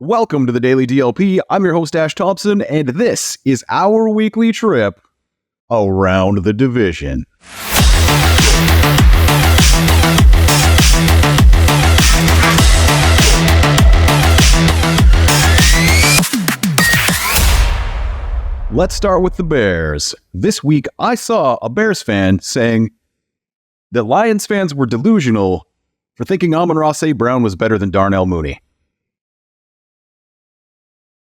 Welcome to the Daily DLP. I'm your host, Ash Thompson, and this is our weekly trip around the division. Let's start with the Bears. This week, I saw a Bears fan saying that Lions fans were delusional for thinking Amon-Ra St. Brown was better than Darnell Mooney.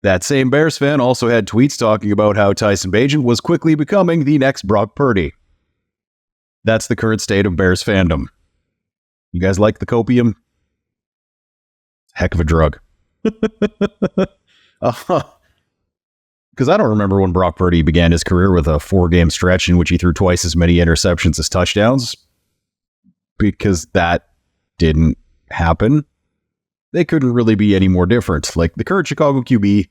That same Bears fan also had tweets talking about how Tyson Bagent was quickly becoming the next Brock Purdy. That's the current state of Bears fandom. You guys like the copium? Heck of a drug. Because I don't remember when Brock Purdy began his career with a 4-game stretch in which he threw twice as many interceptions as touchdowns. Because that didn't happen. They couldn't really be any more different. Like, the current Chicago QB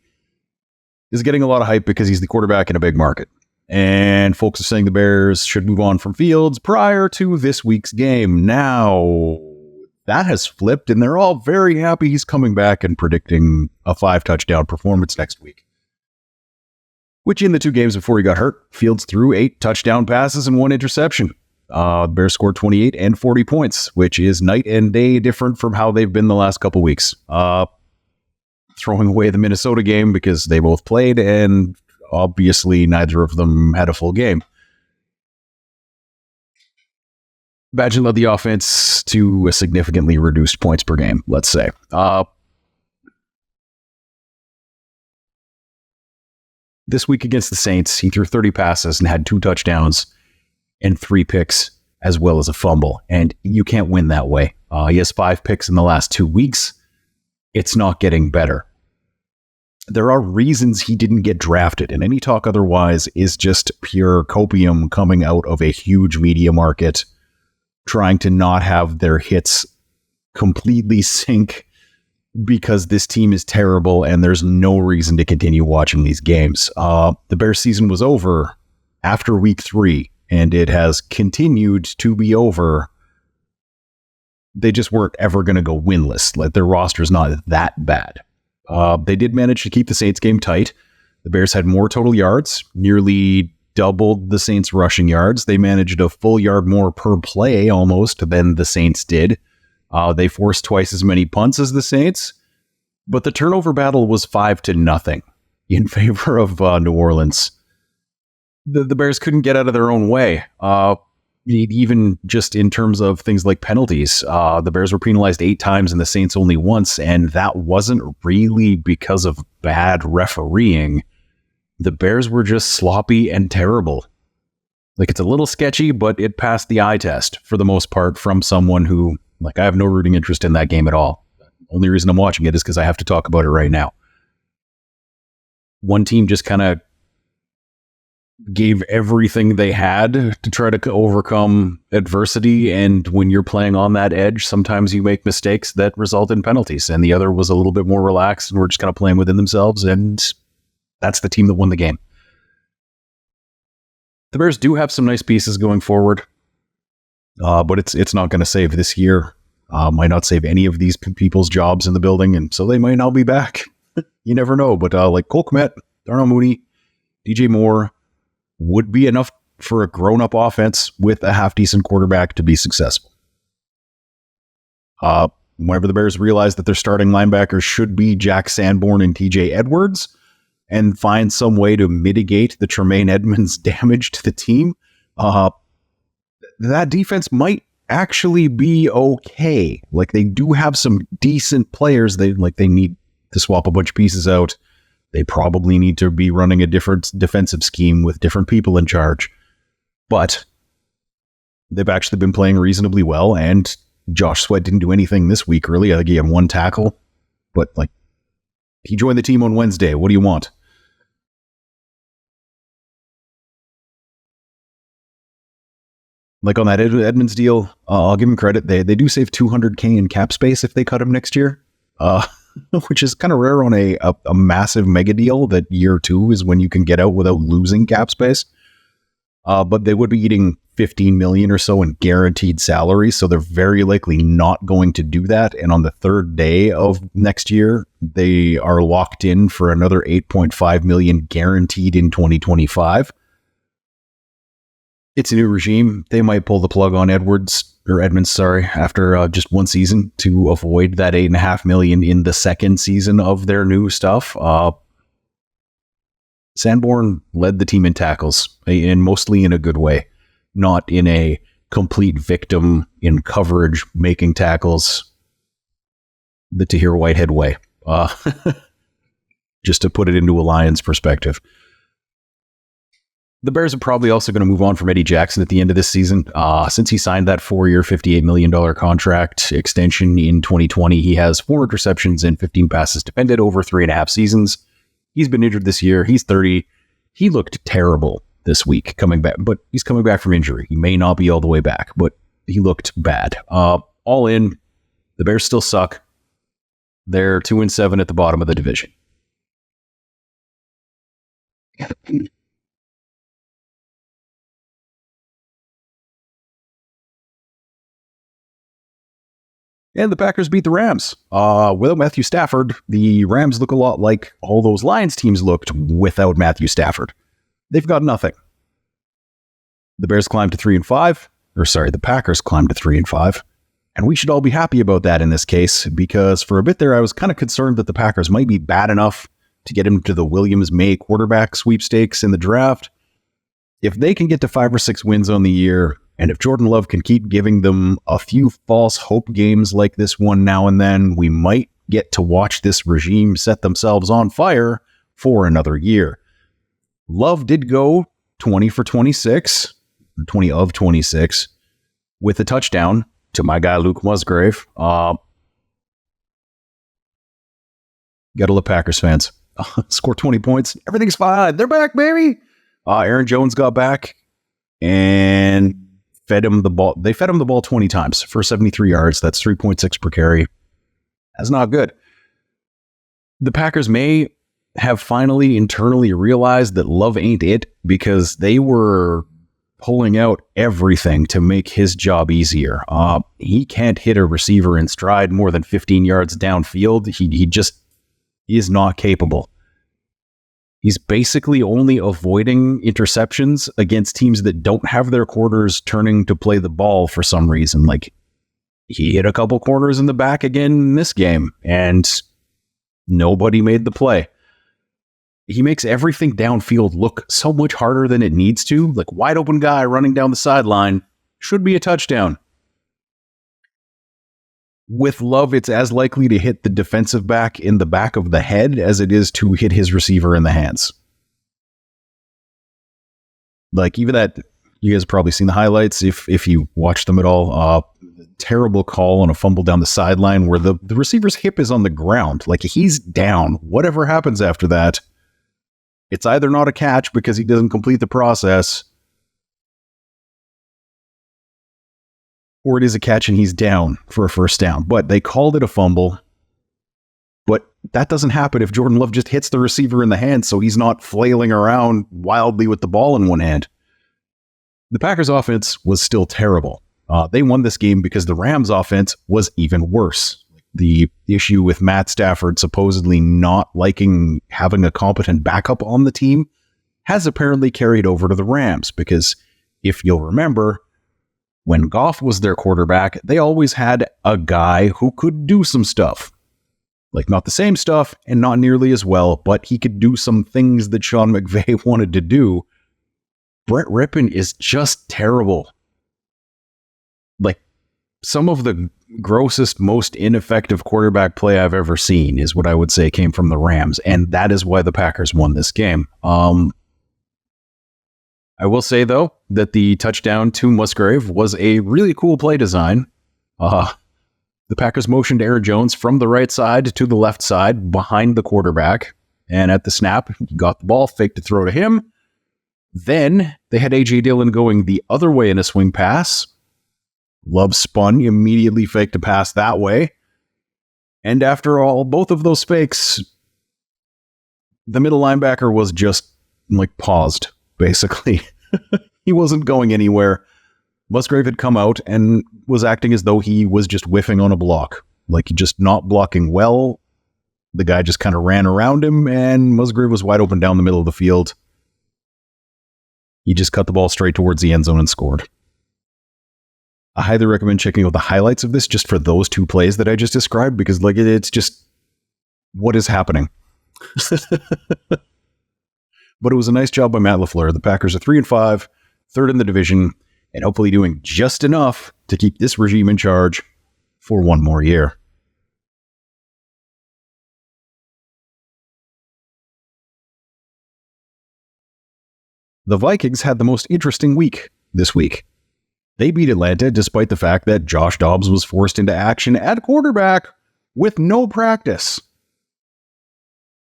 is getting a lot of hype because he's the quarterback in a big market. And folks are saying the Bears should move on from Fields prior to this week's game. Now, that has flipped, and they're all very happy he's coming back and predicting a 5-touchdown performance next week. Which, in the 2 games before he got hurt, Fields threw 8 touchdown passes and 1 interception. Bears scored 28 and 40 points, which is night and day different from how they've been the last couple weeks. Throwing away the Minnesota game because they both played, and obviously neither of them had a full game. Bagent led the offense to a significantly reduced points per game, let's say. This week against the Saints, he threw 30 passes and had 2 touchdowns and 3 picks, as well as a fumble. And you can't win that way. He has 5 picks in the last 2 weeks. It's not getting better. There are reasons he didn't get drafted, and any talk otherwise is just pure copium coming out of a huge media market, trying to not have their hits completely sink because this team is terrible and there's no reason to continue watching these games. The Bears season was over after week 3. And it has continued to be over. They just weren't ever going to go winless. Like, their roster's not that bad. They did manage to keep the Saints game tight. The Bears had more total yards, nearly doubled the Saints rushing yards. They managed a full yard more per play almost than the Saints did. They forced twice as many punts as the Saints. But the turnover battle was 5-0 in favor of New Orleans. The Bears couldn't get out of their own way, even just in terms of things like penalties. The Bears were penalized 8 times and the Saints only once, and that wasn't really because of bad refereeing. The Bears were just sloppy and terrible. Like, it's a little sketchy, but it passed the eye test for the most part from someone who, like, I have no rooting interest in that game at all. The only reason I'm watching it is because I have to talk about it right now. One team just kind of gave everything they had to try to overcome adversity, and when you're playing on that edge, sometimes you make mistakes that result in penalties, and the other was a little bit more relaxed and we're just kind of playing within themselves, and that's the team that won the game. The Bears do have some nice pieces going forward, but it's not going to save this year. Might not save any of these people's jobs in the building, and so they might not be back. You never know, but like Cole Kmet, Darnell Mooney, DJ Moore would be enough for a grown-up offense with a half-decent quarterback to be successful. Whenever the Bears realize that their starting linebackers should be Jack Sanborn and TJ Edwards and find some way to mitigate the Tremaine Edmonds damage to the team, that defense might actually be okay. Like, they do have some decent players. They need to swap a bunch of pieces out. They probably need to be running a different defensive scheme with different people in charge. But they've actually been playing reasonably well, and Josh Sweat didn't do anything this week, really. I think he had 1 tackle. But, like, he joined the team on Wednesday. What do you want? Like, on that Edmonds deal, I'll give him credit. They do save $200K in cap space if they cut him next year. Which is kind of rare on a massive mega deal that year 2 is when you can get out without losing cap space. But they would be eating $15 million or so in guaranteed salary. So they're very likely not going to do that. And on the third day of next year, they are locked in for another $8.5 million guaranteed in 2025. It's a new regime. They might pull the plug on Edmonds, after just one season to avoid that $8.5 million in the second season of their new stuff. Sanborn led the team in tackles, and mostly in a good way, not in a complete victim in coverage, making tackles the Tahir Whitehead way. Just to put it into a Lions perspective. The Bears are probably also going to move on from Eddie Jackson at the end of this season. Since he signed that 4-year, $58 million contract extension in 2020, he has 4 interceptions and 15 passes defended over 3.5 seasons. He's been injured this year. He's 30. He looked terrible this week coming back, but he's coming back from injury. He may not be all the way back, but he looked bad. All in, the Bears still suck. They're 2-7 at the bottom of the division. And the Packers beat the Rams. Without Matthew Stafford, the Rams look a lot like all those Lions teams looked without Matthew Stafford. They've got nothing. The Bears climbed to 3-5. The Packers climbed to 3-5. And we should all be happy about that in this case, because for a bit there, I was kind of concerned that the Packers might be bad enough to get into the Williams-May quarterback sweepstakes in the draft. If they can get to 5 or 6 wins on the year, and if Jordan Love can keep giving them a few false hope games like this one now and then, we might get to watch this regime set themselves on fire for another year. Love did go 20 for 26, 20 of 26, with a touchdown to my guy Luke Musgrave. Gotta love Packers fans. Score 20 points. Everything's fine. They're back, baby. Aaron Jones got back and fed him the ball. They fed him the ball 20 times for 73 yards. That's 3.6 per carry. That's not good. The Packers may have finally internally realized that Love ain't it, because they were pulling out everything to make his job easier. He can't hit a receiver in stride more than 15 yards downfield. He just is not capable. He's basically only avoiding interceptions against teams that don't have their corners turning to play the ball for some reason. Like, he hit a couple corners in the back again in this game, and nobody made the play. He makes everything downfield look so much harder than it needs to. Like, wide open guy running down the sideline should be a touchdown. With Love, it's as likely to hit the defensive back in the back of the head as it is to hit his receiver in the hands. Like, even that, you guys have probably seen the highlights if you watch them at all. Terrible call on a fumble down the sideline where the receiver's hip is on the ground. Like, he's down. Whatever happens after that, it's either not a catch because he doesn't complete the process, or it is a catch and he's down for a first down. But they called it a fumble. But that doesn't happen if Jordan Love just hits the receiver in the hand, so he's not flailing around wildly with the ball in one hand. The Packers' offense was still terrible. They won this game because the Rams' offense was even worse. The issue with Matt Stafford supposedly not liking having a competent backup on the team has apparently carried over to the Rams, because if you'll remember, when Goff was their quarterback, they always had a guy who could do some stuff. Like, not the same stuff and not nearly as well, but he could do some things that Sean McVay wanted to do. Brett Rippon is just terrible. Like, some of the grossest, most ineffective quarterback play I've ever seen is what I would say came from the Rams, and that is why the Packers won this game. I will say, though, that the touchdown to Musgrave was a really cool play design. The Packers motioned Aaron Jones from the right side to the left side behind the quarterback, and at the snap, he got the ball, faked to throw to him. Then they had A.J. Dillon going the other way in a swing pass. Love spun, immediately faked a pass that way. And after all, both of those fakes, the middle linebacker was just, like, paused, basically. He wasn't going anywhere. Musgrave had come out and was acting as though he was just whiffing on a block, like just not blocking well. The guy just kind of ran around him, and Musgrave was wide open down the middle of the field. He just cut the ball straight towards the end zone and scored. I highly recommend checking out the highlights of this just for those two plays that I just described, because like it's just what is happening. But it was a nice job by Matt LaFleur. The Packers are 3-5, third in the division, and hopefully doing just enough to keep this regime in charge for one more year. The Vikings had the most interesting week this week. They beat Atlanta despite the fact that Josh Dobbs was forced into action at quarterback with no practice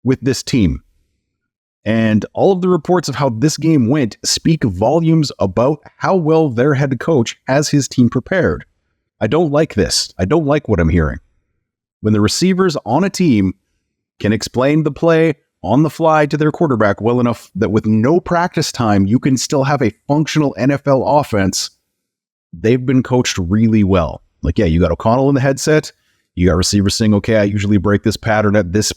with this team. And all of the reports of how this game went speak volumes about how well their head coach has his team prepared. I don't like this. I don't like what I'm hearing. When the receivers on a team can explain the play on the fly to their quarterback well enough that with no practice time, you can still have a functional NFL offense, they've been coached really well. Like, yeah, you got O'Connell in the headset. You got receivers saying, okay, I usually break this pattern at this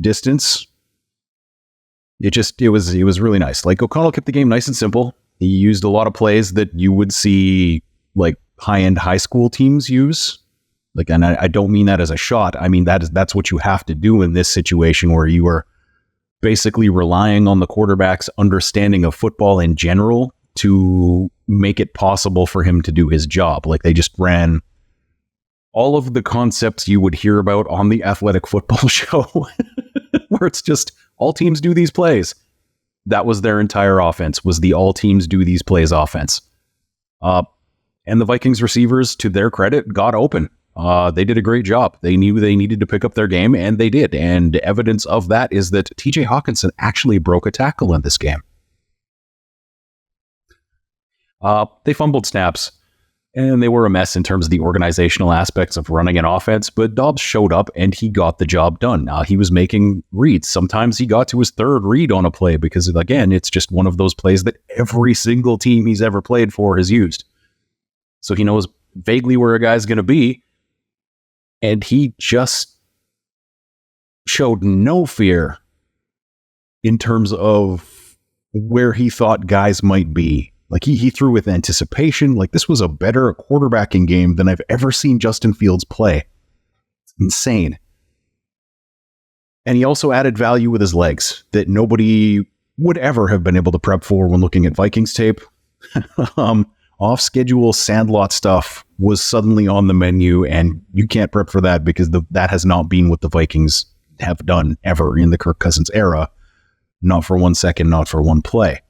distance. It was really nice. Like, O'Connell kept the game nice and simple. He used a lot of plays that you would see like high-end high school teams use. Like, and I don't mean that as a shot. I mean, that's what you have to do in this situation where you are basically relying on the quarterback's understanding of football in general to make it possible for him to do his job. Like, they just ran all of the concepts you would hear about on the athletic football show, where it's just all teams do these plays. That was their entire offense, was the all teams do these plays offense. And the Vikings receivers, to their credit, got open. They did a great job. They knew they needed to pick up their game, and they did. And evidence of that is that TJ Hawkinson actually broke a tackle in this game. They fumbled snaps, and they were a mess in terms of the organizational aspects of running an offense, but Dobbs showed up and he got the job done. He was making reads. Sometimes he got to his third read on a play because, again, it's just one of those plays that every single team he's ever played for has used. So he knows vaguely where a guy's going to be, and he just showed no fear in terms of where he thought guys might be. Like, he threw with anticipation. Like, this was a better quarterbacking game than I've ever seen Justin Fields play. It's insane. And he also added value with his legs that nobody would ever have been able to prep for when looking at Vikings tape. Off-schedule sandlot stuff was suddenly on the menu, and you can't prep for that because that has not been what the Vikings have done ever in the Kirk Cousins era. Not for 1 second, not for one play.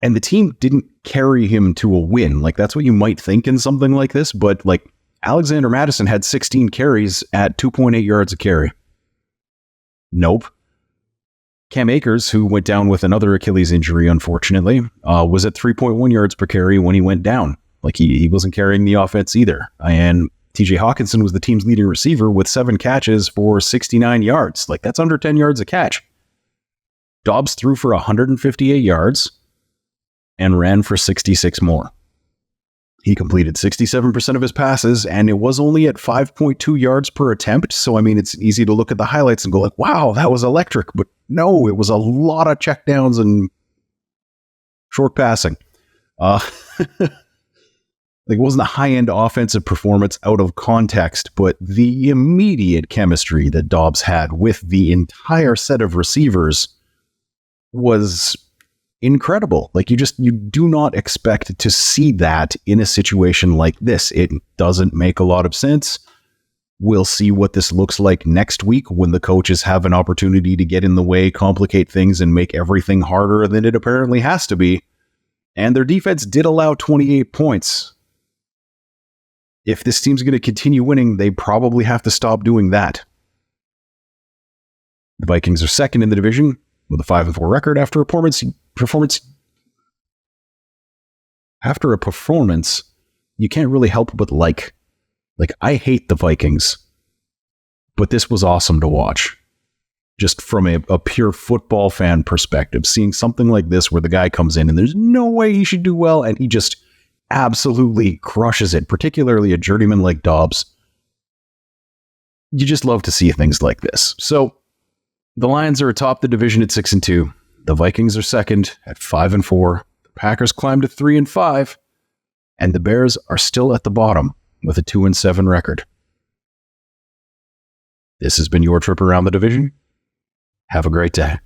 And the team didn't carry him to a win. Like, that's what you might think in something like this, but like, Alexander Mattison had 16 carries at 2.8 yards a carry. Nope. Cam Akers, who went down with another Achilles injury, unfortunately, was at 3.1 yards per carry when he went down. Like, he wasn't carrying the offense either. And TJ Hawkinson was the team's leading receiver with 7 catches for 69 yards. Like, that's under 10 yards a catch. Dobbs threw for 158 yards and ran for 66 more. He completed 67% of his passes, and it was only at 5.2 yards per attempt. So, I mean, it's easy to look at the highlights and go like, wow, that was electric. But no, it was a lot of checkdowns and short passing. Like, it wasn't a high-end offensive performance out of context, but the immediate chemistry that Dobbs had with the entire set of receivers was incredible. Like, you do not expect to see that in a situation like this. It doesn't make a lot of sense. We'll see what this looks like next week when the coaches have an opportunity to get in the way, complicate things, and make everything harder than it apparently has to be. And their defense did allow 28 points. If this team's going to continue winning, they probably have to stop doing that. The Vikings are second in the division with a 5-4 record after a performance. After a performance, you can't really help but like, I hate the Vikings, but this was awesome to watch. just from a pure football fan perspective, seeing something like this where the guy comes in and there's no way he should do well, and he just absolutely crushes it, particularly a journeyman like Dobbs. You just love to see things like this. So the Lions are atop the division at 6-2. The Vikings are second at 5-4. The Packers climb to 3-5. And the Bears are still at the bottom with a 2-7 record. This has been your trip around the division. Have a great day.